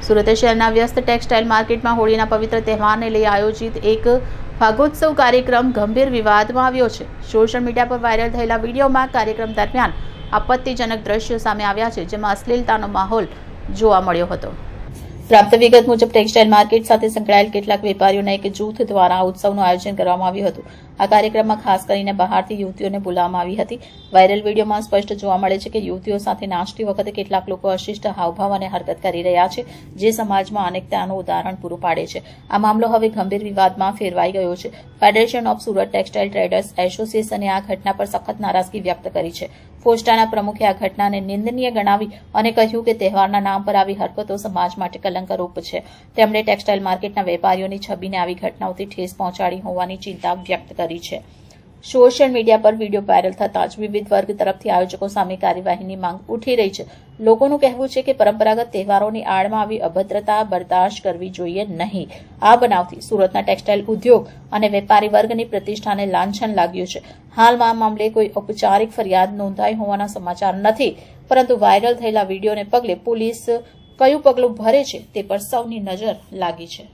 સુરત શહેરના વ્યસ્ત ટેક્સટાઇલ માર્કેટમાં હોળીના પવિત્ર તહેવારને લઈ આયોજિત એક ભાગોત્સવ કાર્યક્રમ ગંભીર વિવાદમાં આવ્યો છે। સોશિયલ મીડિયા પર વાયરલ થયેલા વિડીયોમાં કાર્યક્રમ દરમિયાન આપત્તિજનક દ્રશ્યો સામે આવ્યા છે, જેમાં અશ્લીલતાનો માહોલ જોવા મળ્યો હતો। પ્રાપ્ત વિગત મુજબ ટેક્સટાઇલ માર્કેટ સાથે સંકળાયેલ કેટલાક વેપારીઓના એક જૂથ દ્વારા આ ઉત્સવનું આયોજન કરવામાં આવ્યું હતું। આ કાર્યક્રમમાં ખાસ કરીને બહારથી યુવતીઓને બોલાવવામાં આવી હતી। વાયરલ વિડીયોમાં સ્પષ્ટ જોવા મળે છે કે યુવતીઓ સાથે નાચતી વખતે કેટલાક લોકો અશિષ્ટ હાવભાવ અને હરકત કરી રહ્યા છે, જે સમાજમાં અનેકતાનું ઉદાહરણ પૂરું પાડે છે। આ મામલો હવે ગંભીર વિવાદમાં ફેરવાઈ ગયો છે। Federation of Surat textile traders એસોસિએશને આ ઘટના પર સખત નારાજગી વ્યક્ત કરી છે। ફોસ્ટાના પ્રમુખે આ ઘટનાને નિંદનીય ગણાવી અને કહ્યું કે તહેવારના નામ પર આવી હરકતો સમાજ માટે કલંકરૂપ છે। તેમણે ટેક્સટાઇલ માર્કેટના વેપારીઓની છબીને આવી ઘટનાઓથી ઠેસ પહોંચાડી હોવાની ચિંતા વ્યક્ત કરી છે। સોશિયલ મીડિયા પર વિડીયો વાયરલ થતાં જ વિવિધ વર્ગ તરફથી આયોજકો સામે કાર્યવાહીની માંગ ઉઠી રહી છે। લોકોનું કહેવું છે કે પરંપરાગત તહેવારોની આડમાં આવી અભદ્રતા બરદાશ્ત કરવી જોઈએ નહીં। આ બનાવથી સુરતના ટેક્સટાઇલ ઉદ્યોગ અને વેપારી વર્ગની પ્રતિષ્ઠાને લાંછન લાગ્યું છે। હાલમાં આ મામલે કોઈ ઔપચારિક ફરિયાદ નોંધાઈ હોવાના સમાચાર નથી, પરંતુ વાયરલ થયેલા વિડીયોને પગલે પોલીસ કયું પગલું ભરે છે તે પર સૌની નજર લાગી છે।